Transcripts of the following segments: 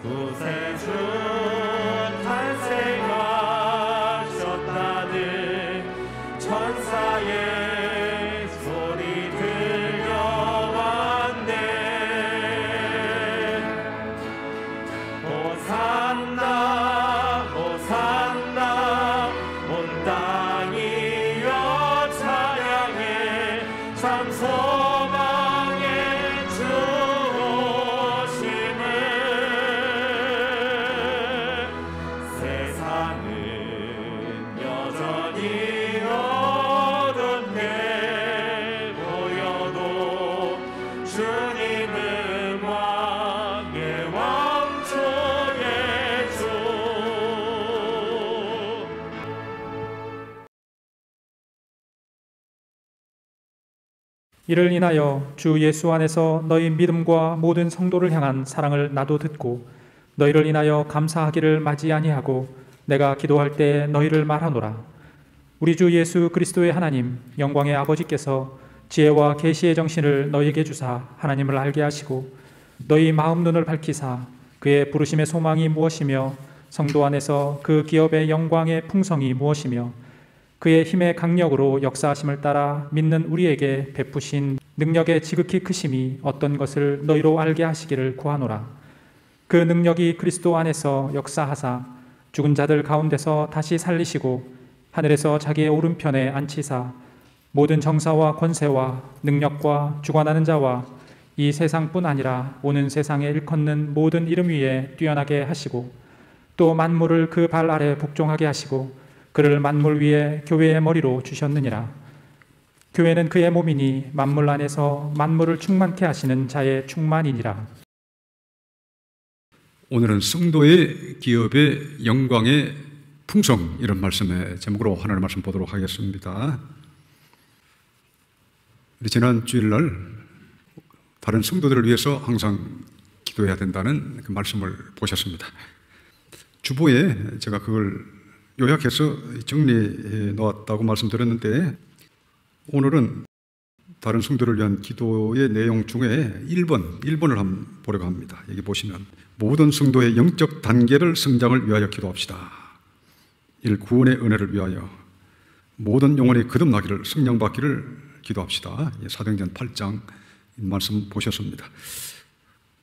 구세주 탄생하셨다는 천사의 소리 들려왔네. 호산나 호산나 온 땅이여 찬양해. 참 소망의 주 오심을. 세상은 여전히 어둡게 보여도 주님은 왕의 왕 주의 주. 이를 인하여 주 예수 안에서 너희 믿음과 모든 성도를 향한 사랑을 나도 듣고 너희를 인하여 감사하기를 마지 아니하고 내가 기도할 때 너희를 말하노라. 우리 주 예수 그리스도의 하나님 영광의 아버지께서 지혜와 계시의 정신을 너희에게 주사 하나님을 알게 하시고 너희 마음 눈을 밝히사 그의 부르심의 소망이 무엇이며 성도 안에서 그 기업의 영광의 풍성이 무엇이며 그의 힘의 강력으로 역사하심을 따라 믿는 우리에게 베푸신 능력의 지극히 크심이 어떤 것을 너희로 알게 하시기를 구하노라. 그 능력이 그리스도 안에서 역사하사 죽은 자들 가운데서 다시 살리시고 하늘에서 자기의 오른편에 앉히사 모든 정사와 권세와 능력과 주관하는 자와 이 세상뿐 아니라 오는 세상에 일컫는 모든 이름 위에 뛰어나게 하시고 또 만물을 그 발 아래 복종하게 하시고 그를 만물 위에 교회의 머리로 주셨느니라. 교회는 그의 몸이니 만물 안에서 만물을 충만케 하시는 자의 충만이니라. 오늘은 성도의 기업의 영광의 풍성, 이런 말씀의 제목으로 하나님의 말씀 보도록 하겠습니다. 우리 지난 주일날 다른 성도들을 위해서 항상 기도해야 된다는 그 말씀을 보셨습니다. 주보에 제가 그걸 요약해서 정리해 놓았다고 말씀드렸는데, 오늘은 다른 성도를 위한 기도의 내용 중에 1번을 한번 보려고 합니다. 여기 보시면 모든 성도의 영적 단계를 성장을 위하여 기도합시다. 1. 구원의 은혜를 위하여 모든 영혼이 거듭나기를 성령받기를 기도합시다. 사도행전 8장 말씀 보셨습니다.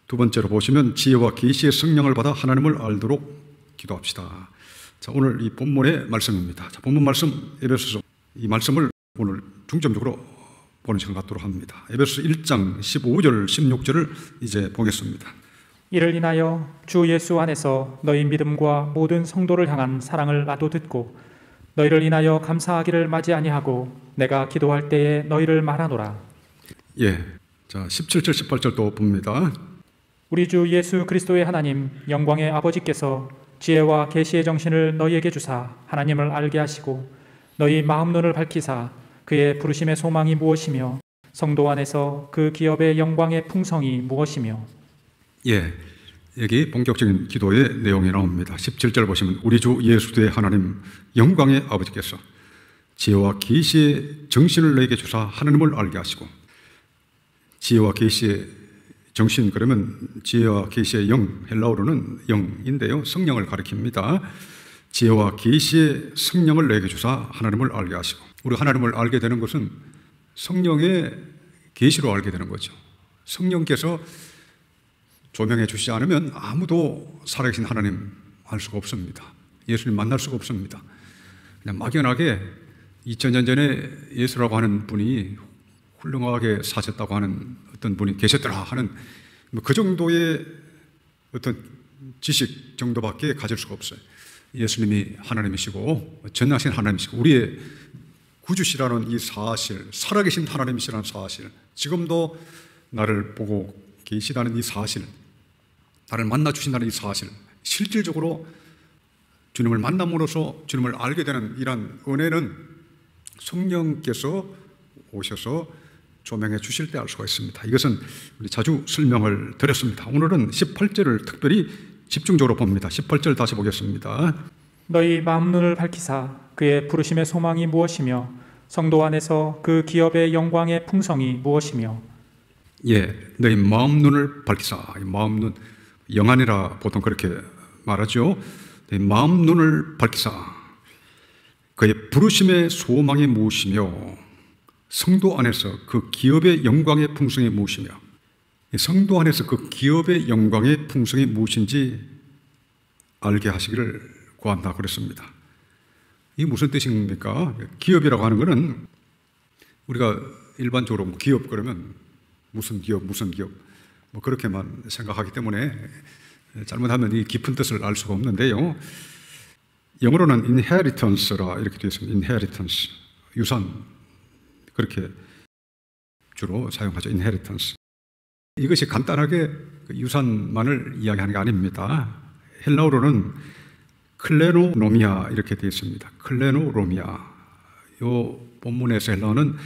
두 번째로 보시면 지혜와 계시의 성령을 받아 하나님을 알도록 기도합시다. 자, 오늘 이 본문의 말씀입니다. 자, 본문 말씀 에베소서, 이 말씀을 오늘 중점적으로 보는 시간 갖도록 합니다. 에베소서 1장 15절 16절을 이제 보겠습니다. 이를 인하여 주 예수 안에서 너희 믿음과 모든 성도를 향한 사랑을 나도 듣고 너희를 인하여 감사하기를 마지 아니하고 내가 기도할 때에 너희를 말하노라. 예, 자 17절 18절도 봅니다. 우리 주 예수 그리스도의 하나님 영광의 아버지께서 지혜와 계시의 정신을 너희에게 주사 하나님을 알게 하시고 너희 마음 눈을 밝히사 그의 부르심의 소망이 무엇이며 성도 안에서 그 기업의 영광의 풍성이 무엇이며. 예, 여기 본격적인 기도의 내용이 나옵니다. 17절 보시면 우리 주 예수의 하나님 영광의 아버지께서 지혜와 계시의 정신을 너희에게 주사 하나님을 알게 하시고, 지혜와 계시의 정신, 그러면 지혜와 계시의 영, 헬라어로는 영인데요, 성령을 가리킵니다. 지혜와 계시의 성령을 너희에게 주사 하나님을 알게 하시고, 우리 하나님을 알게 되는 것은 성령의 계시로 알게 되는 거죠. 성령께서 조명해 주시지 않으면 아무도 살아계신 하나님 알 수가 없습니다. 예수님 만날 수가 없습니다. 그냥 막연하게 2000년 전에 예수라고 하는 분이 훌륭하게 사셨다고 하는 어떤 분이 계셨더라 하는 그 정도의 어떤 지식 정도밖에 가질 수가 없어요. 예수님이 하나님이시고 전능하신 하나님이시고 우리의 구주시라는 이 사실, 살아계신 하나님이시라는 사실, 지금도 나를 보고 계시다는 이 사실, 나를 만나 주신다는 이 사실, 실질적으로 주님을 만남으로써 주님을 알게 되는 이런 은혜는 성령께서 오셔서 조명해 주실 때 알 수가 있습니다. 이것은 우리 자주 설명을 드렸습니다. 오늘은 18절을 특별히 집중적으로 봅니다. 18절 다시 보겠습니다. 너희 마음 눈을 밝히사 그의 부르심의 소망이 무엇이며 성도 안에서 그 기업의 영광의 풍성이 무엇이며. 예, 너희 마음 눈을 밝히사. 마음 눈, 영안이라 보통 그렇게 말하죠. 마음 눈을 밝히사 그의 부르심의 소망이 무엇이며 성도 안에서 그 기업의 영광의 풍성이 무엇이며 성도 안에서 그 기업의 영광의 풍성이 무엇인지 알게 하시기를 구한다 그랬습니다. 이게 무슨 뜻입니까? 기업이라고 하는 것은 우리가 일반적으로 기업 그러면 무슨 기업 뭐 그렇게만 생각하기 때문에 잘못하면 이 깊은 뜻을 알 수가 없는데요. 영어로는 inheritance라 이렇게 되어 있습니다. inheritance, 유산, 그렇게 주로 사용하죠. inheritance. 이것이 간단하게 유산만을 이야기하는 게 아닙니다. 헬라어로는 클레노노미아 이렇게 되어 있습니다. 클레노로미아. 이 본문에서 헬라어는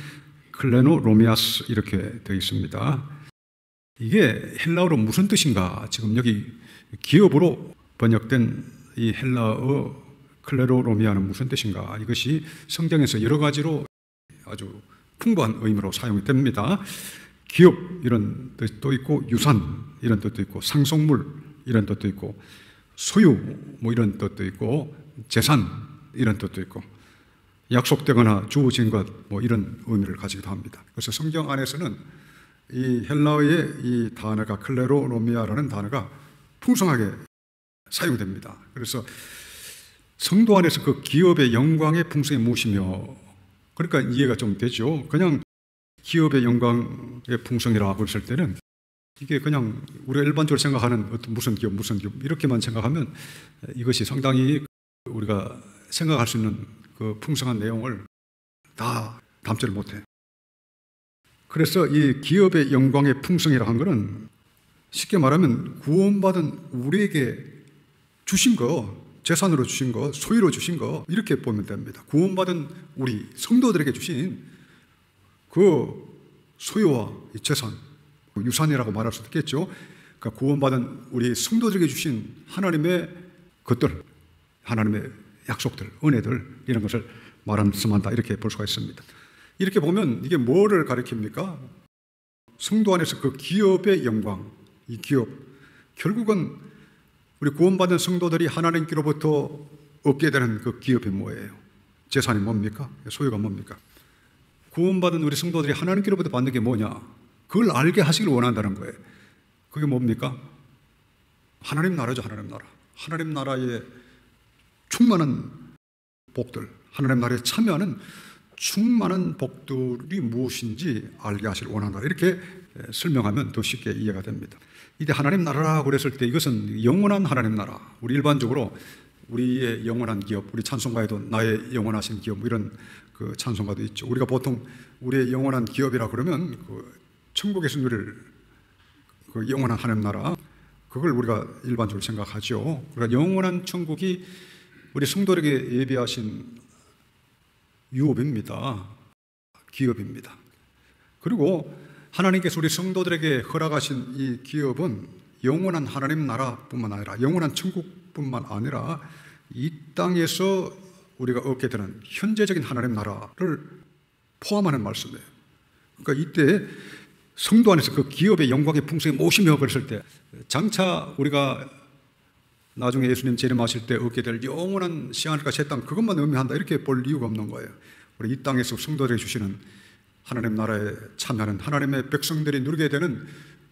클레노로미아스 이렇게 되어 있습니다. 이게 헬라어로 무슨 뜻인가? 지금 여기 기업으로 번역된 이 헬라어 클레노로미아는 무슨 뜻인가? 이것이 성경에서 여러 가지로 아주 풍부한 의미로 사용이 됩니다. 기업 이런 뜻도 있고 유산 이런 뜻도 있고 상속물 이런 뜻도 있고 소유 뭐 이런 뜻도 있고 재산 이런 뜻도 있고 약속되거나 주어진 것 뭐 이런 의미를 가지기도 합니다. 그래서 성경 안에서는 이 헬라어의 이 단어가 클레로노미아라는 단어가 풍성하게 사용됩니다. 그래서 성도 안에서 그 기업의 영광의 풍성이 무엇이며 그러니까 이해가 좀 되죠. 그냥 기업의 영광의 풍성이라고 했을 때는 이게 그냥 우리가 일반적으로 생각하는 어떤 무슨 기업 이렇게만 생각하면 이것이 상당히 우리가 생각할 수 있는 그 풍성한 내용을 다 담지를 못해. 그래서 이 기업의 영광의 풍성이라고 한 것은 쉽게 말하면 구원받은 우리에게 주신 거, 재산으로 주신 거, 소유로 주신 거 이렇게 보면 됩니다. 구원받은 우리 성도들에게 주신 그 소유와 재산, 유산이라고 말할 수 있겠죠. 그러니까 구원받은 우리 성도들에게 주신 하나님의 것들, 하나님의 약속들, 은혜들 이런 것을 말씀한다 이렇게 볼 수가 있습니다. 이렇게 보면 이게 뭐를 가리킵니까? 성도 안에서 그 기업의 영광, 이 기업 결국은 우리 구원받은 성도들이 하나님께로부터 얻게 되는 그 기업이 뭐예요? 재산이 뭡니까? 소유가 뭡니까? 구원받은 우리 성도들이 하나님께로부터 받는 게 뭐냐? 그걸 알게 하시길 원한다는 거예요. 그게 뭡니까? 하나님 나라죠. 하나님 나라. 하나님 나라의 충만한 복들, 하나님 나라에 참여하는 충만한 복들이 무엇인지 알게 하시길 원한다. 이렇게 설명하면 더 쉽게 이해가 됩니다. 이때 하나님 나라라고 그랬을 때 이것은 영원한 하나님 나라. 우리 일반적으로 우리의 영원한 기업, 우리 찬송가에도 나의 영원하신 기업 이런 그 찬송가도 있죠. 우리가 보통 우리의 영원한 기업이라 그러면 그 천국에서 누릴 그 영원한 하나님 나라 그걸 우리가 일반적으로 생각하죠. 그러니까 영원한 천국이 우리 성도에게 예비하신 유업입니다. 기업입니다. 그리고 하나님께서 우리 성도들에게 허락하신 이 기업은 영원한 하나님 나라뿐만 아니라 영원한 천국뿐만 아니라 이 땅에서 우리가 얻게 되는 현재적인 하나님 나라를 포함하는 말씀이에요. 그러니까 이때 성도 안에서 그 기업의 영광의 풍성이 무엇이며 그랬을 때 장차 우리가 나중에 예수님 재림하실 때 얻게 될 영원한 시한과 새 땅 그것만 의미한다 이렇게 볼 이유가 없는 거예요. 우리 이 땅에서 성도들에게 주시는 하나님 나라에 참여하는 하나님의 백성들이 누리게 되는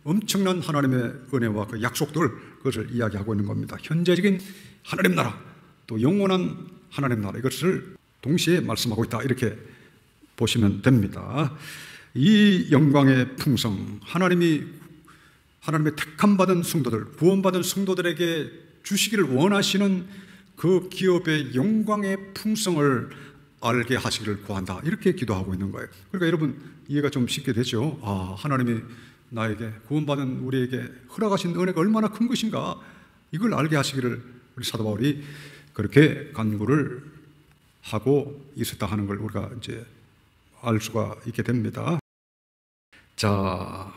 엄청난 하나님의 은혜와 그 약속들 그것을 이야기하고 있는 겁니다. 현재적인 하나님 나라 또 영원한 하나님 나라 이것을 동시에 말씀하고 있다 이렇게 보시면 됩니다. 이 영광의 풍성 하나님의 택함 받은 성도들 구원받은 성도들에게 주시기를 원하시는 그 기업의 영광의 풍성을 알게 하시기를 구한다 이렇게 기도하고 있는 거예요. 그러니까 여러분 이해가 좀 쉽게 되죠. 아, 하나님이 나에게 구원받은 우리에게 허락하신 은혜가 얼마나 큰 것인가 이걸 알게 하시기를 우리 사도 바울이 그렇게 간구를 하고 있었다 하는 걸 우리가 이제 알 수가 있게 됩니다. 자,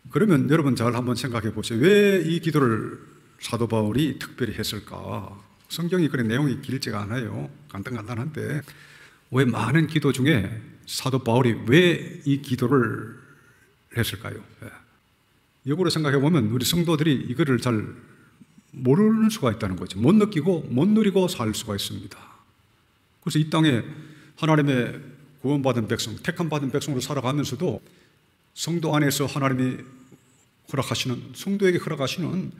그러면 여러분 잘 한번 생각해 보세요. 왜 이 기도를 사도 바울이 특별히 했을까? 성경이 그런 내용이 길지가 않아요. 간단한데 왜 많은 기도 중에 사도 바울이 왜 이 기도를 했을까요? 역으로 생각해 보면 우리 성도들이 이거를 잘 모르는 수가 있다는 거죠. 못 느끼고 못 누리고 살 수가 있습니다. 그래서 이 땅에 하나님의 구원받은 백성, 택함받은 백성으로 살아가면서도 성도 안에서 하나님이 허락하시는, 성도에게 허락하시는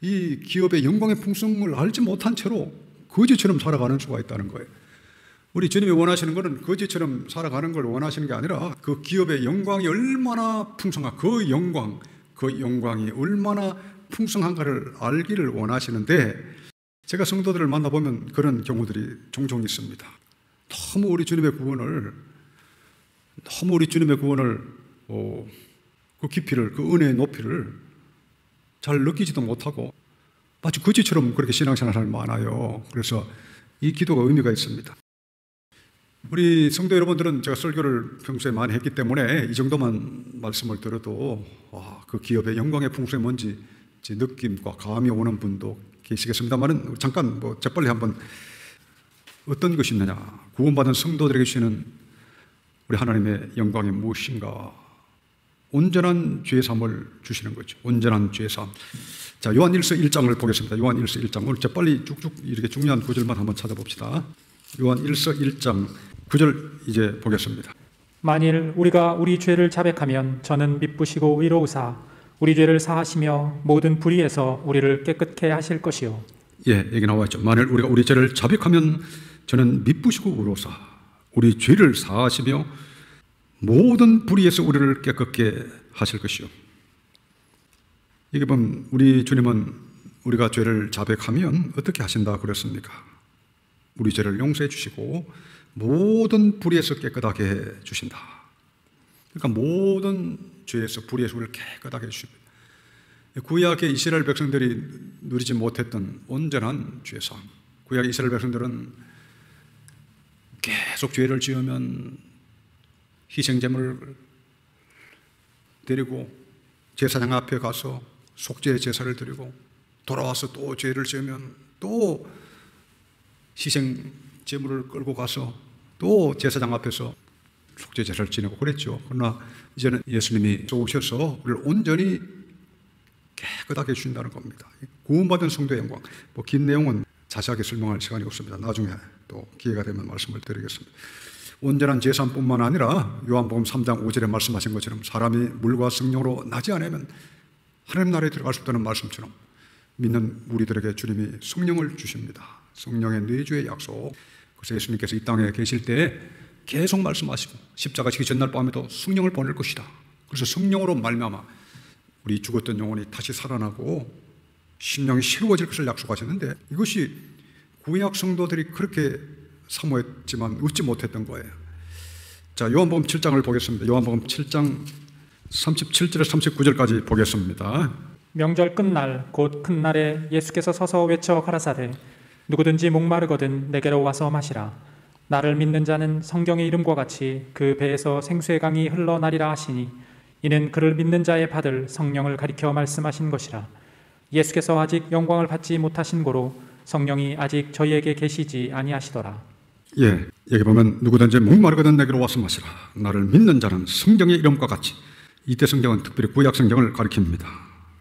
이 기업의 영광의 풍성을 알지 못한 채로 거지처럼 살아가는 수가 있다는 거예요. 우리 주님이 원하시는 것은 거지처럼 살아가는 걸 원하시는 게 아니라 그 기업의 영광이 얼마나 풍성한, 그 영광이 얼마나 풍성한가를 알기를 원하시는데, 제가 성도들을 만나보면 그런 경우들이 종종 있습니다. 너무 우리 주님의 구원을 그 깊이를, 그 은혜의 높이를 잘 느끼지도 못하고 마치 거지처럼 그렇게 신앙생활을 많아요. 그래서 이 기도가 의미가 있습니다. 우리 성도 여러분들은 제가 설교를 평소에 많이 했기 때문에 이 정도만 말씀을 들어도 그 기업의 영광의 풍성이 뭔지 느낌과 감이 오는 분도 계시겠습니다만, 잠깐 재빨리 한번 어떤 것이 있느냐, 구원받은 성도들에게 주시는 우리 하나님의 영광이 무엇인가, 온전한 죄사함을 주시는 거죠. 온전한 죄사함. 자, 요한일서 1장을 보겠습니다. 요한일서 1장. 오늘 재빨리 쭉쭉 이렇게 중요한 구절만 한번 찾아봅시다. 요한일서 1장 9절 이제 보겠습니다. 만일 우리가 우리 죄를 자백하면 저는 미쁘시고 의로우사 우리 죄를 사하시며 모든 불의에서 우리를 깨끗게 하실 것이요. 예, 여기 나와 있죠. 만일 우리가 우리 죄를 자백하면 저는 미쁘시고 의로우사 우리 죄를 사하시며 모든 불의에서 우리를 깨끗게 하실 것이요. 이게 보면 우리 주님은 우리가 죄를 자백하면 어떻게 하신다 그랬습니까? 우리 죄를 용서해 주시고 모든 불의에서 깨끗하게 해 주신다. 그러니까 모든 죄에서, 불의에서 우리를 깨끗하게 해주십니다. 구약의 이스라엘 백성들이 누리지 못했던 온전한 죄사함. 구약 이스라엘 백성들은 계속 죄를 지으면 희생제물을 드리고 제사장 앞에 가서 속죄 제사를 드리고 돌아와서 또 죄를 지으면 또 희생제물을 끌고 가서 또 제사장 앞에서 속죄 제사를 지내고 그랬죠. 그러나 이제는 예수님이 오셔서 우리를 온전히 깨끗하게 해주신다는 겁니다. 구원받은 성도의 영광. 긴 내용은 자세하게 설명할 시간이 없습니다. 나중에 또 기회가 되면 말씀을 드리겠습니다. 온전한 제사뿐만 아니라 요한복음 3장 5절에 말씀하신 것처럼 사람이 물과 성령으로 나지 않으면 하나님 나라에 들어갈 수 없다는 말씀처럼 믿는 우리들에게 주님이 성령을 주십니다. 성령의 내주의 약속. 그래서 예수님께서 이 땅에 계실 때 계속 말씀하시고 십자가 지기 전날 밤에도 성령을 보낼 것이다. 그래서 성령으로 말미암아 우리 죽었던 영혼이 다시 살아나고 심령이 새로워질 것을 약속하셨는데, 이것이 구약 성도들이 그렇게 사모했지만 얻지 못했던 거예요. 자, 요한복음 7장을 보겠습니다. 요한복음 7장 37절에서 39절까지 보겠습니다. 명절 끝날 곧 큰 날에 예수께서 서서 외쳐 가라사대 누구든지 목마르거든 내게로 와서 마시라. 나를 믿는 자는 성경의 이름과 같이 그 배에서 생수의 강이 흘러나리라 하시니 이는 그를 믿는 자의 받을 성령을 가리켜 말씀하신 것이라. 예수께서 아직 영광을 받지 못하신 고로 성령이 아직 저희에게 계시지 아니하시더라. 예, 여기 보면 누구든지 목마르거든 내게로 와서 마시라. 나를 믿는 자는 성경의 이름과 같이, 이때 성경은 특별히 구약 성경을 가리킵니다.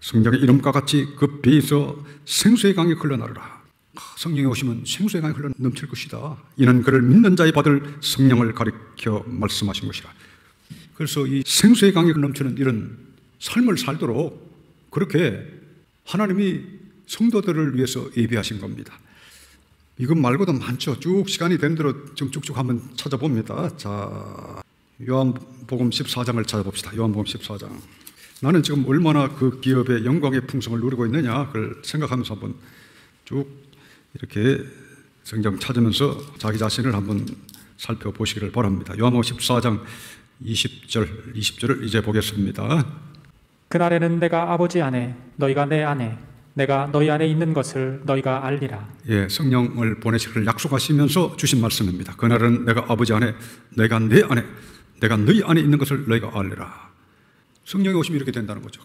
성경의 이름과 같이 그 배에서 생수의 강이 흘러나르라. 성령이 오시면 생수의 강이 흘러 넘칠 것이다. 이는 그를 믿는 자의 받을 성령을 가리켜 말씀하신 것이라. 그래서 이 생수의 강이 넘치는 이런 삶을 살도록 그렇게 하나님이 성도들을 위해서 예비하신 겁니다. 이것 말고도 많죠. 쭉 시간이 된 대로 좀 쭉쭉 한번 찾아봅니다. 자, 요한복음 14장을 찾아봅시다. 요한복음 14장. 나는 지금 얼마나 그 기업의 영광의 풍성을 누리고 있느냐 그걸 생각하면서 한번 쭉 이렇게 성경 찾으면서 자기 자신을 한번 살펴보시기를 바랍니다. 요한복음 14장 20절을 이제 보겠습니다. 그날에는 내가 아버지 안에 너희가 내 안에 내가 너희 안에 있는 것을 너희가 알리라. 예, 성령을 보내시기를 약속하시면서 주신 말씀입니다. 그날은 내가 아버지 안에 내가 내 안에 내가 너희 안에 있는 것을 너희가 알리라. 성령이 오시면 이렇게 된다는 거죠.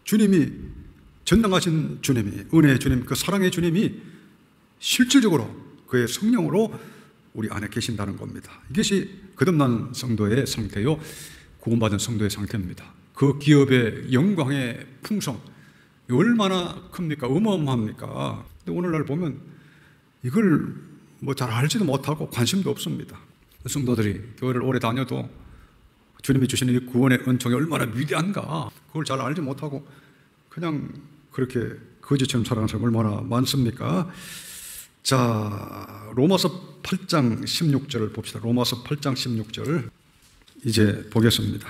주님이, 전능하신 주님이, 은혜의 주님, 그 사랑의 주님이 실질적으로 그의 성령으로 우리 안에 계신다는 겁니다. 이것이 거듭난 성도의 상태요, 구원받은 성도의 상태입니다. 그 기업의 영광의 풍성 얼마나 큽니까? 어마어마합니까? 근데 오늘날 보면 이걸 뭐 잘 알지도 못하고 관심도 없습니다. 성도들이 교회를 오래 다녀도 주님이 주시는 이 구원의 은총이 얼마나 위대한가 그걸 잘 알지 못하고 그냥 그렇게 거지처럼 살아가는 사람이 얼마나 많습니까? 자, 로마서 8장 16절을 봅시다. 로마서 8장 16절 이제 보겠습니다.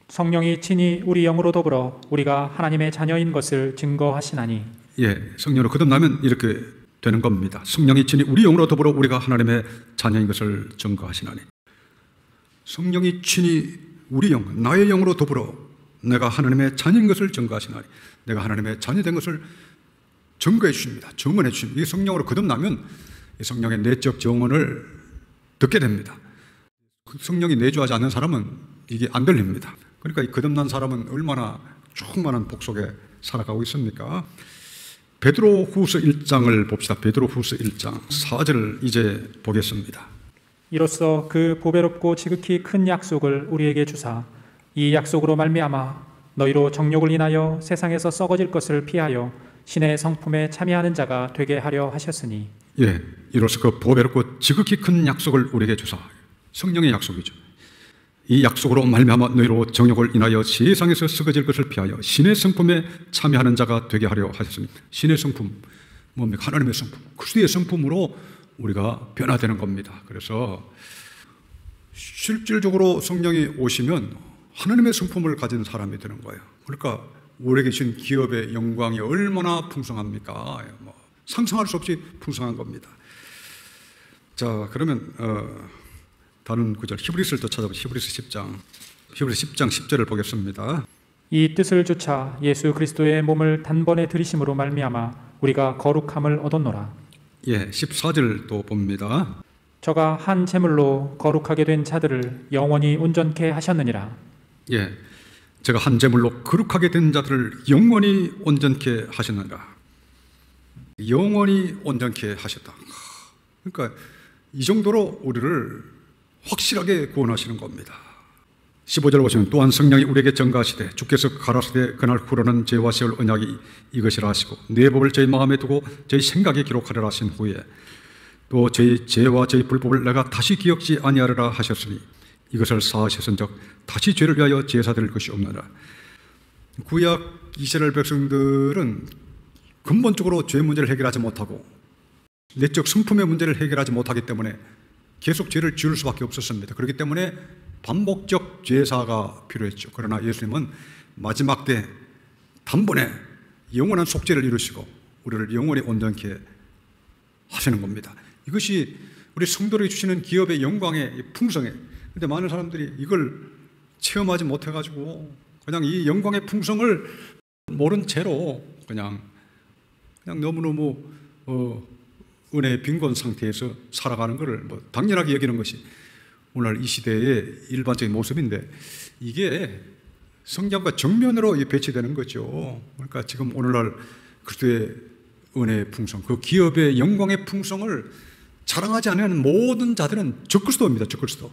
성령이 친히 우리 영으로 더불어 우리가 하나님의 자녀인 것을 증거하시나니. 예, 성령으로 거듭나면 이렇게 되는 겁니다. 성령이 친히 우리 영으로 더불어 우리가 하나님의 자녀인 것을 증거하시나니. 성령이 친히 우리 영, 나의 영으로 더불어 내가 하나님의 자녀인 것을 증거하시나니. 내가 하나님의 자녀된 것을 증거해 주십니다. 증언해 주십니다. 이 성령으로 거듭나면 이 성령의 내적 증언을 듣게 됩니다. 성령이 내주하지 않는 사람은 이게 안 들립니다. 그러니까 이 거듭난 사람은 얼마나 충만한 복 속에 살아가고 있습니까? 베드로후서 1장을 봅시다. 베드로후서 1장 4절을 이제 보겠습니다. 이로써 그 보배롭고 지극히 큰 약속을 우리에게 주사 이 약속으로 말미암아 너희로 정욕을 인하여 세상에서 썩어질 것을 피하여 신의 성품에 참여하는 자가 되게 하려 하셨으니. 예, 이로써 그 보배롭고 지극히 큰 약속을 우리에게 주사. 성령의 약속이죠. 이 약속으로 말미암아 너희로 정욕을 인하여 세상에서 썩어질 것을 피하여 신의 성품에 참여하는 자가 되게 하려 하셨습니다. 신의 성품 뭡니까? 하나님의 성품, 그리스도의 성품으로 우리가 변화되는 겁니다. 그래서 실질적으로 성령이 오시면 하나님의 성품을 가진 사람이 되는 거예요. 그러니까 우리에게 주신 기업의 영광이 얼마나 풍성합니까? 상상할 수 없이 풍성한 겁니다. 자, 그러면 다른 구절 히브리서를 또 찾아보시죠. 히브리서 10장 10절을 보겠습니다. 이 뜻을 주차 예수 그리스도의 몸을 단번에 들이심으로 말미암아 우리가 거룩함을 얻었노라. 예, 14절도 봅니다. 저가 한 제물로 거룩하게 된 자들을 영원히 온전케 하셨느니라. 예, 제가 한 제물로 거룩하게 된 자들을 영원히 온전케 하셨느니라. 영원히 온전케 하셨다. 그러니까 이 정도로 우리를 확실하게 구원하시는 겁니다. 15절 보시면 또한 성령이 우리에게 증거하시되 주께서 가라사대 그날 후로는 죄와 세울 언약이 이것이라 하시고 내 법을 저희 마음에 두고 저희 생각에 기록하리라 하신 후에 또 저희 죄와 저희 불법을 내가 다시 기억지 아니하리라 하셨으니 이것을 사하셨은즉 다시 죄를 위하여 제사 드릴 것이 없느니라. 구약 이스라엘 백성들은 근본적으로 죄 문제를 해결하지 못하고 내적 성품의 문제를 해결하지 못하기 때문에 계속 죄를 지을 수밖에 없었습니다. 그렇기 때문에 반복적 죄사가 필요했죠. 그러나 예수님은 마지막 때 단번에 영원한 속죄를 이루시고 우리를 영원히 온전케 하시는 겁니다. 이것이 우리 성도들에게 주시는 기업의 영광의 풍성에. 그런데 많은 사람들이 이걸 체험하지 못해가지고 그냥 이 영광의 풍성을 모른 채로 그냥 너무너무 은혜의 빈곤 상태에서 살아가는 것을 당연하게 여기는 것이 오늘 이 시대의 일반적인 모습인데 이게 성경과 정면으로 배치되는 거죠. 그러니까 지금 오늘날 그리스도의 은혜의 풍성, 그 기업의 영광의 풍성을 자랑하지 않는 모든 자들은 적그리스도입니다. 적그리스도.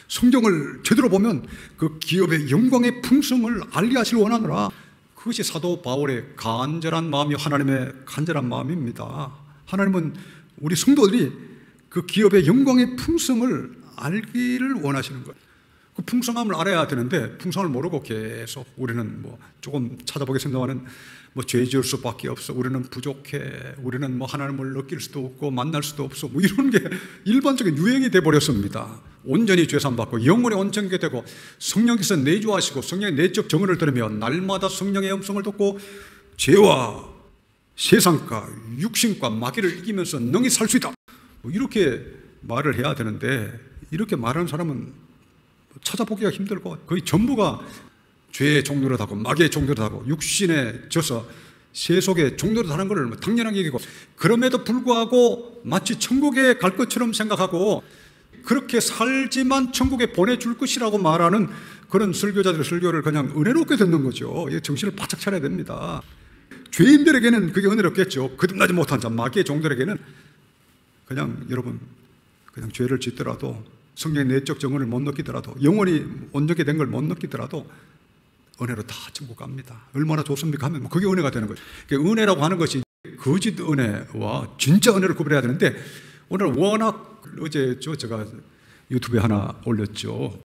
성경을 제대로 보면 그 기업의 영광의 풍성을 알리하시길 원하노라. 그것이 사도 바울의 간절한 마음이 하나님의 간절한 마음입니다. 하나님은 우리 성도들이 그 기업의 영광의 풍성을 알기를 원하시는 거예요. 그 풍성함을 알아야 되는데 풍성을 모르고 계속 우리는 조금 찾아보겠습니다만은 죄 지을 수밖에 없어. 우리는 부족해. 우리는 하나님을 느낄 수도 없고 만날 수도 없어. 이런 게 일반적인 유행이 돼버렸습니다. 온전히 죄산받고 영원히 온전하게 되고 성령께서 내주하시고 성령의 내적 정언을 들으며 날마다 성령의 음성을 듣고 죄와 세상과 육신과 마귀를 이기면서 능히 살 수 있다. 이렇게 말을 해야 되는데 이렇게 말하는 사람은 찾아보기가 힘들고 거의 전부가 죄의 종노릇하고 마귀의 종노릇하고 육신에 져서 세속의 종노릇하는 것을 당연하게 여기고 그럼에도 불구하고 마치 천국에 갈 것처럼 생각하고 그렇게 살지만 천국에 보내줄 것이라고 말하는 그런 설교자들의 설교를 그냥 은혜롭게 듣는 거죠. 정신을 바짝 차려야 됩니다. 죄인들에게는 그게 은혜롭겠죠. 거듭나지 못한 자, 마귀의 종들에게는 여러분 죄를 짓더라도 성령의 내적 정언을 못 느끼더라도 영원히 온전히 된 걸 못 느끼더라도 은혜로 다 전부 갑니다. 얼마나 좋습니까 하면 그게 은혜가 되는 거죠. 그러니까 은혜라고 하는 것이 거짓 은혜와 진짜 은혜를 구별해야 되는데, 오늘 워낙 어제 제가 유튜브에 하나 올렸죠.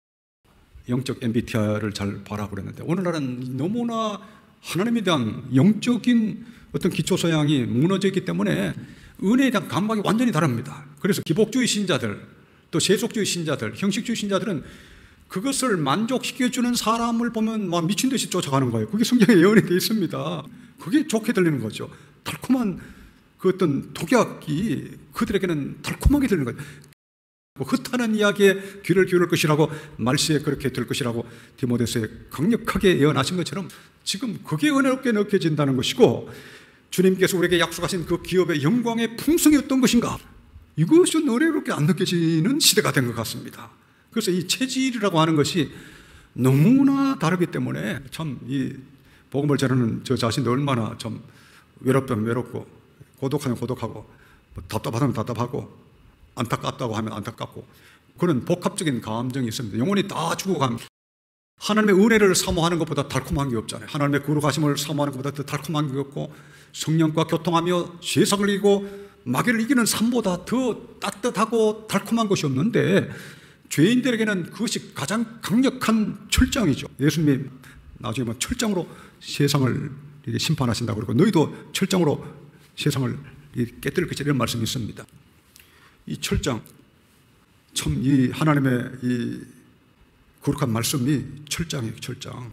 영적 MBTI를 잘 봐라 그랬는데, 오늘날은 너무나 하나님에 대한 영적인 어떤 기초 소양이 무너져 있기 때문에 은혜에 대한 감각이 완전히 다릅니다. 그래서 기복주의 신자들, 또 세속주의 신자들, 형식주의 신자들은 그것을 만족시켜주는 사람을 보면 막 미친 듯이 쫓아가는 거예요. 그게 성경에 예언이 되어 있습니다. 그게 좋게 들리는 거죠. 달콤한 그 어떤 독약이 그들에게는 달콤하게 들리는 거예요. 흩하는 이야기에 귀를 기울일 것이라고, 말세에 그렇게 될 것이라고 디모데서에 강력하게 예언하신 것처럼 지금 그게 은혜롭게 느껴진다는 것이고, 주님께서 우리에게 약속하신 그 기업의 영광의 풍성이 어떤 것인가, 이것은 은혜롭게 안 느껴지는 시대가 된 것 같습니다. 그래서 이 체질이라고 하는 것이 너무나 다르기 때문에 참 이 복음을 전하는 저 자신도 얼마나 참 외롭다면 외롭고, 고독하면 고독하고, 답답하다면 답답하고, 안타깝다고 하면 안타깝고, 그런 복합적인 감정이 있습니다. 영혼이 다 죽어갑니다. 하나님의 은혜를 사모하는 것보다 달콤한 게 없잖아요. 하나님의 거룩하심을 사모하는 것보다 더 달콤한 게 없고, 성령과 교통하며 세상을 이기고 마귀를 이기는 삶보다 더 따뜻하고 달콤한 것이 없는데, 죄인들에게는 그것이 가장 강력한 철장이죠. 예수님이 나중에 뭐 철장으로 세상을 심판하신다고 그러고, 너희도 철장으로 세상을 깨뜨릴 것이다, 이런 말씀이 있습니다. 이 철장, 참 이 하나님의 이 거룩한 말씀이 철장이에요. 철장,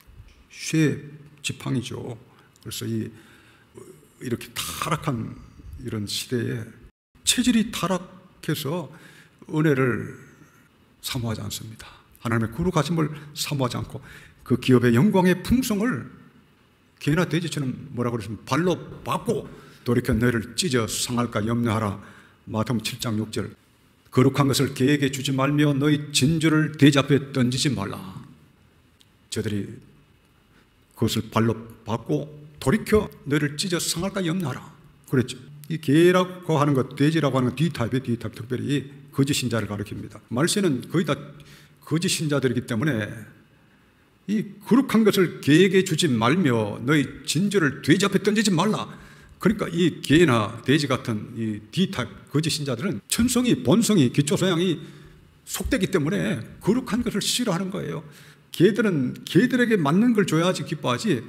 쇠 지팡이죠. 그래서 이렇게 타락한 이런 시대에 체질이 타락해서 은혜를 사모하지 않습니다. 하나님의 거룩하심을 사모하지 않고, 그 기업의 영광의 풍성을 개나 돼지처럼 뭐라고 그러시면 발로 밟고 돌이켜 너희를 찢어 상할까 염려하라. 마태복음 7장 6절. 거룩한 것을 개에게 주지 말며 너희 진주를 돼지 앞에 던지지 말라. 저들이 그것을 발로 밟고 돌이켜 너희를 찢어 상할까 염려하라 그랬죠. 이 개라고 하는 것, 돼지라고 하는 것, D타입이에요. D타입. 특별히 거짓 신자를 가리킵니다. 말세는 거의 다 거짓 신자들이기 때문에 이 거룩한 것을 개에게 주지 말며 너희 진주를 돼지 앞에 던지지 말라. 그러니까 이 개나 돼지 같은 이 D타입 거짓 신자들은 천성이, 본성이, 기초 소양이 속되기 때문에 거룩한 것을 싫어하는 거예요. 개들은 개들에게 맞는 걸 줘야지 기뻐하지,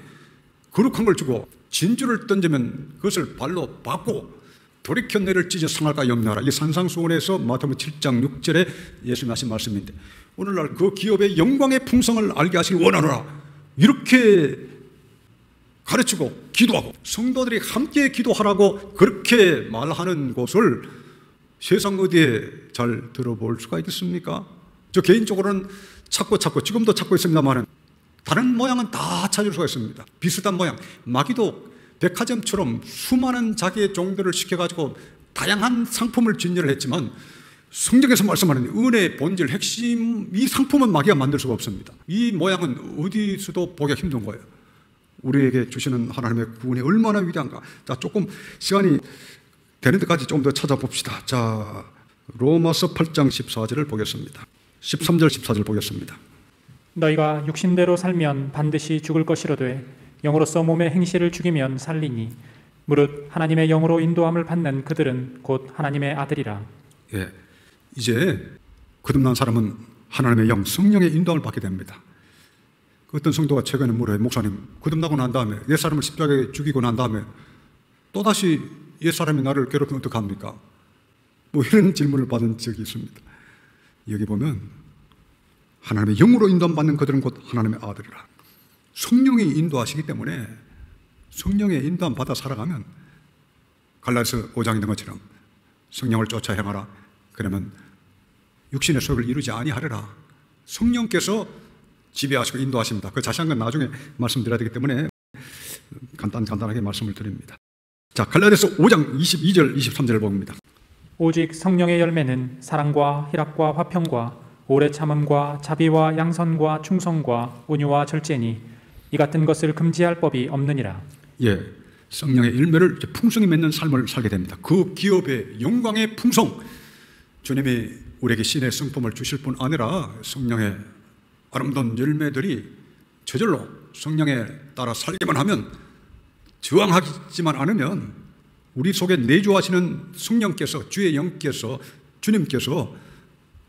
거룩한 걸 주고 진주를 던지면 그것을 발로 밟고 돌이켜 너희를 찢어 상할까 염려하라. 이 산상수훈에서 마태복음 7장 6절에 예수님 하신 말씀인데, 오늘날 그 기업의 영광의 풍성을 알게 하시길 원하노라, 이렇게 가르치고 기도하고 성도들이 함께 기도하라고 그렇게 말하는 곳을 세상 어디에 잘 들어볼 수가 있겠습니까? 저 개인적으로는 찾고 지금도 찾고 있습니다만 다른 모양은 다 찾을 수가 있습니다. 비슷한 모양. 마귀도 백화점처럼 수많은 자기의 종들을 시켜가지고 다양한 상품을 진열을 했지만, 성경에서 말씀하는 은혜의 본질, 핵심, 이 상품은 마귀가 만들 수가 없습니다. 이 모양은 어디서도 보기가 힘든 거예요. 우리에게 주시는 하나님의 구원이 얼마나 위대한가. 자, 조금 시간이 되는 데까지 좀 더 찾아봅시다. 자, 로마서 8장 14절을 보겠습니다. 13절 14절 보겠습니다. 너희가 육신대로 살면 반드시 죽을 것이로되 영으로서 몸의 행실을 죽이면 살리니 무릇 하나님의 영으로 인도함을 받는 그들은 곧 하나님의 아들이라. 예, 이제 거듭난 사람은 하나님의 영, 성령의 인도함을 받게 됩니다. 어떤 성도가 최근에 물어요. 목사님, 거듭나고 난 다음에 옛사람을 십자가에 죽이고 난 다음에 또다시 옛사람이 나를 괴롭히면 어떡합니까? 뭐 이런 질문을 받은 적이 있습니다. 여기 보면 하나님의 영으로 인도함 받는 그들은 곧 하나님의 아들이라. 성령이 인도하시기 때문에 성령의 인도함 받아 살아가면 갈라디아서 5장에 있는 것처럼 성령을 쫓아 행하라. 그러면 육신의 소욕을 이루지 아니하리라. 성령께서 지배하시고 인도하십니다. 그 자세한 건 나중에 말씀드려야 되기 때문에 간단하게 말씀을 드립니다. 자, 갈라디아서 5장 22절 23절을 봅니다. 오직 성령의 열매는 사랑과 희락과 화평과 오래 참음과 자비와 양선과 충성과 온유와 절제니 이 같은 것을 금지할 법이 없느니라. 예, 성령의 열매를 풍성히 맺는 삶을 살게 됩니다. 그 기업의 영광의 풍성, 주님이 우리에게 신의 성품을 주실 뿐 아니라 성령의 아름다운 열매들이 저절로 성령에 따라 살기만 하면, 저항하지만 않으면 우리 속에 내주하시는 성령께서, 주의 영께서, 주님께서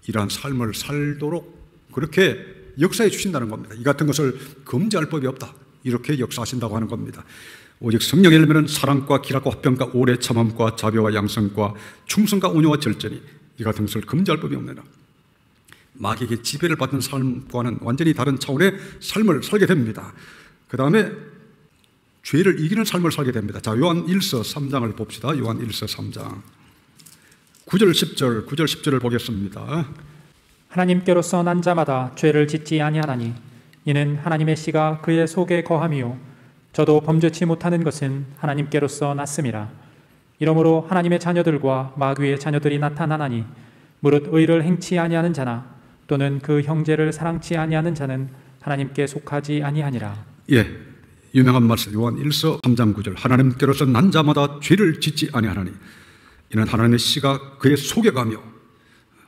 이러한 삶을 살도록 그렇게 역사해 주신다는 겁니다. 이 같은 것을 금지할 법이 없다, 이렇게 역사하신다고 하는 겁니다. 오직 성령의 열매는 사랑과 기락과 화평과 오래 참음과 자비와 양성과 충성과 온유와 절제니 이 같은 것을 금지할 법이 없느니라. 마귀에게 지배를 받는 삶과는 완전히 다른 차원의 삶을 살게 됩니다. 그 다음에 죄를 이기는 삶을 살게 됩니다. 자, 요한 1서 3장을 봅시다. 요한 1서 3장 9절 10절을 보겠습니다. 하나님께로서 난 자마다 죄를 짓지 아니하나니 이는 하나님의 씨가 그의 속에 거함이요 저도 범죄치 못하는 것은 하나님께로서 났음이라. 이러므로 하나님의 자녀들과 마귀의 자녀들이 나타나나니 무릇 의를 행치 아니하는 자나 또는 그 형제를 사랑치 아니하는 자는 하나님께 속하지 아니하니라. 예, 유명한 말씀 요한 1서 3장 9절 하나님께로서 난 자마다 죄를 짓지 아니하나니 이는 하나님의 씨가 그의 속에 가며,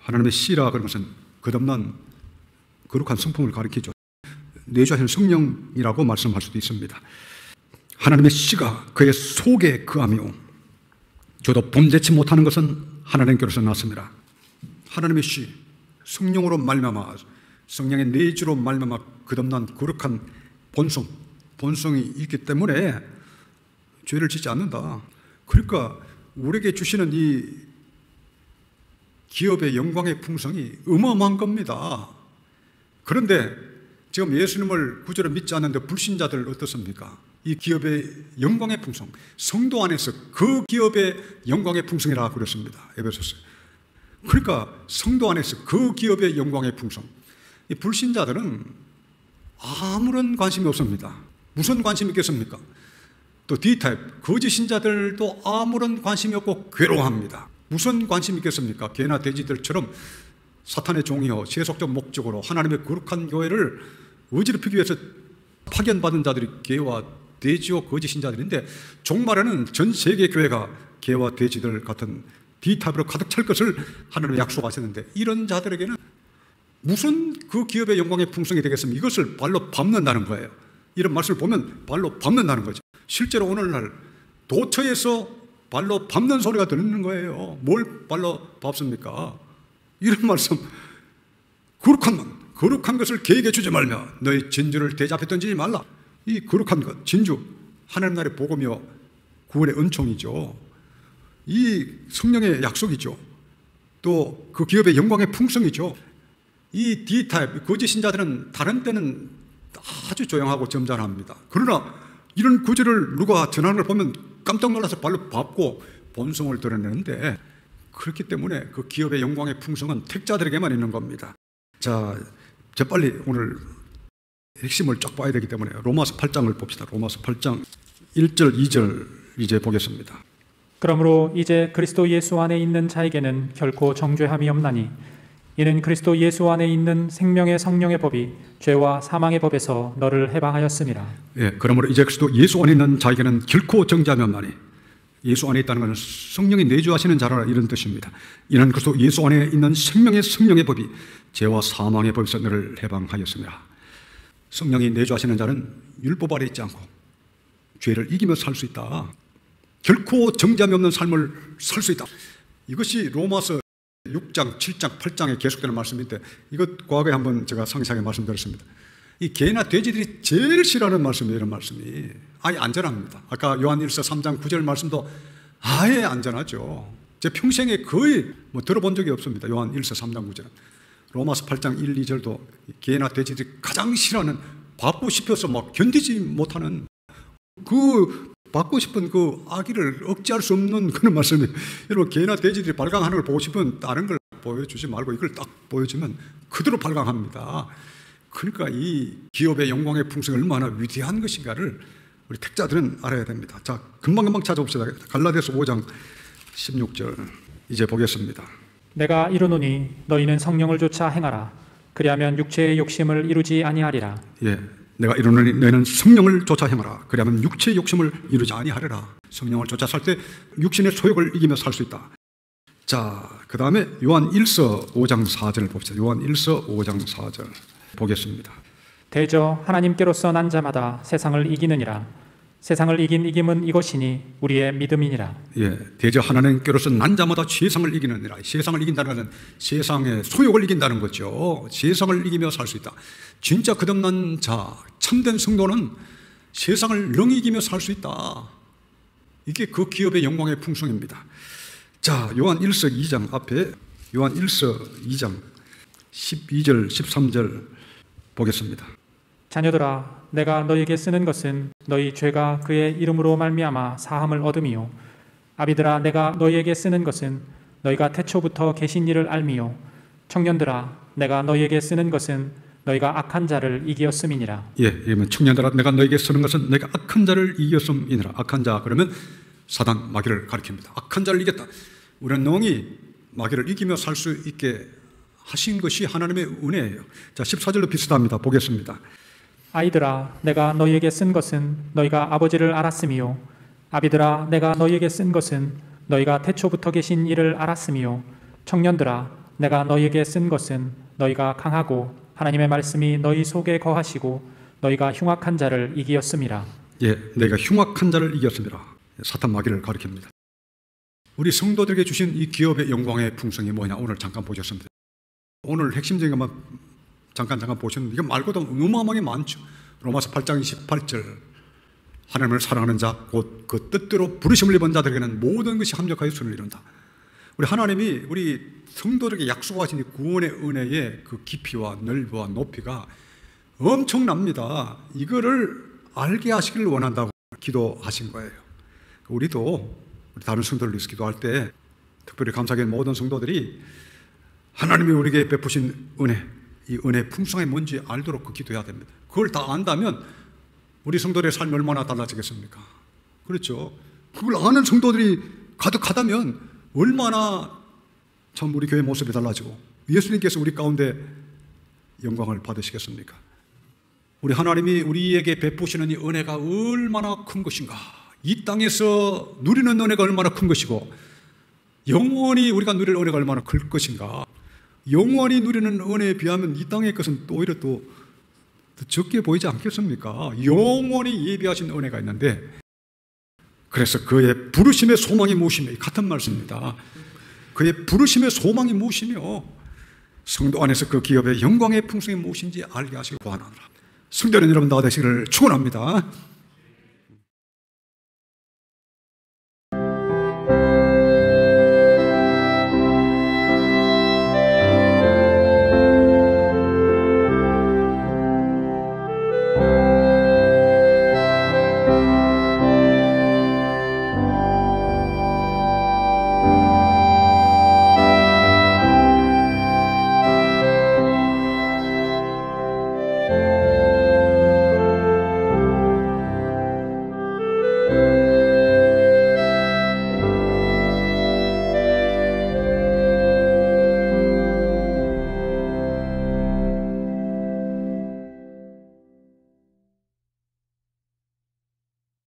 하나님의 씨라 그런 것은 거듭난 거룩한 성품을 가리키죠. 내주하시는 성령이라고 말씀할 수도 있습니다. 하나님의 씨가 그의 속에 거하며 저도 범죄치 못하는 것은 하나님께로서 났습니다. 하나님의 씨, 성령으로 말미암아, 성령의 내주로 말미암아 거듭난 거룩한 본성이 있기 때문에 죄를 짓지 않는다. 그러니까 우리에게 주시는 이 기업의 영광의 풍성이 어마어마한 겁니다. 그런데 지금 예수님을 구주로 믿지 않는데 불신자들 어떻습니까? 이 기업의 영광의 풍성, 성도 안에서 그 기업의 영광의 풍성이라 그랬습니다. 에베소서. 그러니까 성도 안에서 그 기업의 영광의 풍성. 이 불신자들은 아무런 관심이 없습니다. 무슨 관심이 있겠습니까? 또 D타입, 거짓 신자들도 아무런 관심이 없고 괴로워합니다. 무슨 관심이 있겠습니까? 개나 돼지들처럼 사탄의 종이요 세속적 목적으로 하나님의 거룩한 교회를 어지럽히기 위해서 파견받은 자들이 개와 돼지요 거짓 신자들인데, 종말에는 전 세계 교회가 개와 돼지들 같은 D타입으로 가득 찰 것을 하나님이 약속하셨는데, 이런 자들에게는 무슨 그 기업의 영광의 풍성이 되겠습니까? 이것을 발로 밟는다는 거예요. 이런 말씀을 보면 발로 밟는다는 거죠. 실제로 오늘날 도처에서 발로 밟는 소리가 들리는 거예요. 뭘 발로 밟습니까? 이런 말씀, 거룩한 것을 개에게 주지 말며 너희 진주를 대접해 던지지 말라. 이 거룩한 것, 진주, 하나님 나라의 복음이요 구원의 은총이죠. 이 성령의 약속이죠. 또 그 기업의 영광의 풍성이죠. 이 D타입, 거짓 신자들은 다른 때는 아주 조용하고 점잖합니다. 그러나 이런 구절을 누가 전하는 걸 보면 깜짝 놀라서 발로 밟고 본성을 드러내는데, 그렇기 때문에 그 기업의 영광의 풍성은 택자들에게만 있는 겁니다. 자, 재빨리 오늘 핵심을 쫙 봐야 되기 때문에 로마서 8장을 봅시다. 로마서 8장 1절, 2절 이제 보겠습니다. 그러므로 이제 그리스도 예수 안에 있는 자에게는 결코 정죄함이 없나니 이는 그리스도 예수 안에 있는 생명의 성령의 법이 죄와 사망의 법에서 너를 해방하였음이라. 예, 그러므로 이제 그리스도 예수 안에 있는 자에게는 결코 정죄함이 없나니, 예수 안에 있다는 것은 성령이 내주하시는 자라 이런 뜻입니다. 이는 그리스도 예수 안에 있는 생명의 성령의 법이 죄와 사망의 법에서 너를 해방하였습니다. 성령이 내주하시는 자는 율법 아래 있지 않고 죄를 이기며 살 수 있다. 결코 정죄함이 없는 삶을 살 수 있다. 이것이 로마서 6장, 7장, 8장에 계속되는 말씀인데, 이것 과거에 한번 제가 상세하게 말씀드렸습니다. 이 개나 돼지들이 제일 싫어하는 말씀이에요. 이런 말씀이 아예 안전합니다. 아까 요한 1서 3장 9절 말씀도 아예 안전하죠. 제 평생에 거의 들어본 적이 없습니다. 요한 1서 3장 9절은. 로마서 8장 1, 2절도 개나 돼지들이 가장 싫어하는, 받고 싶어서 막 견디지 못하는, 그 받고 싶은 그 아기를 억제할 수 없는 그런 말씀이, 여러분 개나 돼지들이 발광하는 걸 보고 싶으면 다른 걸 보여주지 말고 이걸 딱 보여주면 그대로 발광합니다. 그러니까 이 기업의 영광의 풍성이 얼마나 위대한 것인가를 우리 택자들은 알아야 됩니다. 자, 금방 찾아봅시다. 갈라디아서 5장 16절 이제 보겠습니다. 내가 이르노니 너희는 성령을 쫓아 행하라. 그리하면 육체의 욕심을 이루지 아니하리라. 예, 내가 이르노니 너희는 성령을 쫓아 행하라. 그리하면 육체의 욕심을 이루지 아니하리라. 성령을 쫓아 살 때 육신의 소욕을 이기며 살 수 있다. 자, 그 다음에 요한 1서 5장 4절을 봅시다. 요한 1서 5장 4절 보겠습니다. 대저 하나님께로서 난 자마다 세상을 이기느니라. 세상을 이긴 이김은 이것이니 우리의 믿음이니라. 예, 대저 하나님께로서 난 자마다 세상을 이기느니라. 세상을 이긴다는 것은 세상의 소욕을 이긴다는 거죠. 세상을 이기며 살 수 있다. 진짜 거듭난 자, 참된 성도는 세상을 능히 이기며 살 수 있다. 이게 그 기업의 영광의 풍성입니다. 자, 요한 1서 2장 앞에 요한 1서 2장 12절 13절 보겠습니다. 자녀들아, 내가 너희에게 쓰는 것은 너희 죄가 그의 이름으로 말미암아 사함을 얻음이요. 아비들아, 내가 너희에게 쓰는 것은 너희가 태초부터 계신 이를 알미요. 청년들아, 내가 너희에게 쓰는 것은 너희가 악한 자를 이기었음이니라. 예, 그러면 청년들아, 내가 너희에게 쓰는 것은 내가 악한 자를 이겼음이니라. 악한 자 그러면 사단 마귀를 가리킵니다. 악한 자를 이겼다. 우리는 능히 마귀를 이기며 살 수 있게 하신 것이 하나님의 은혜예요. 자, 14절로 비슷합니다. 보겠습니다. 아이들아, 내가 너희에게 쓴 것은 너희가 아버지를 알았음이요. 아비들아, 내가 너희에게 쓴 것은 너희가 태초부터 계신 이를 알았음이요. 청년들아, 내가 너희에게 쓴 것은 너희가 강하고 하나님의 말씀이 너희 속에 거하시고 너희가 흉악한 자를 이기었음이라. 예, 내가 흉악한 자를 이겼음이라. 사탄 마귀를 가리킵니다. 우리 성도들에게 주신 이 기업의 영광의 풍성이 뭐냐, 오늘 잠깐 보셨습니다. 오늘 핵심적인 것만 잠깐 보셨는데 이거 말고도 어마어마하게 많죠. 로마서 8장 28절 하나님을 사랑하는 자 곧 그 뜻대로 부르심을 입은 자들에게는 모든 것이 합력하여 선을 이룬다. 우리 하나님이 우리 성도들에게 약속하신 이 구원의 은혜의 그 깊이와 넓이와 높이가 엄청납니다. 이거를 알게 하시기를 원한다고 기도하신 거예요. 우리도 우리 다른 성도를 위해서 기도할 때 특별히 감사하게 모든 성도들이 하나님이 우리에게 베푸신 은혜, 이 은혜의 풍성이 뭔지 알도록 그 기도해야 됩니다. 그걸 다 안다면 우리 성도들의 삶이 얼마나 달라지겠습니까? 그렇죠. 그걸 아는 성도들이 가득하다면 얼마나 참 우리 교회 모습이 달라지고 예수님께서 우리 가운데 영광을 받으시겠습니까? 우리 하나님이 우리에게 베푸시는 이 은혜가 얼마나 큰 것인가, 이 땅에서 누리는 은혜가 얼마나 큰 것이고 영원히 우리가 누릴 은혜가 얼마나 클 것인가. 영원히 누리는 은혜에 비하면 이 땅의 것은 또 오히려 또 적게 보이지 않겠습니까? 영원히 예비하신 은혜가 있는데, 그래서 그의 부르심의 소망이 무엇이며, 같은 말씀입니다. 그의 부르심의 소망이 무엇이며 성도 안에서 그 기업의 영광의 풍성이 무엇인지 알게 하시고 구하노라. 성도는 여러분 다 되시기를 축원합니다.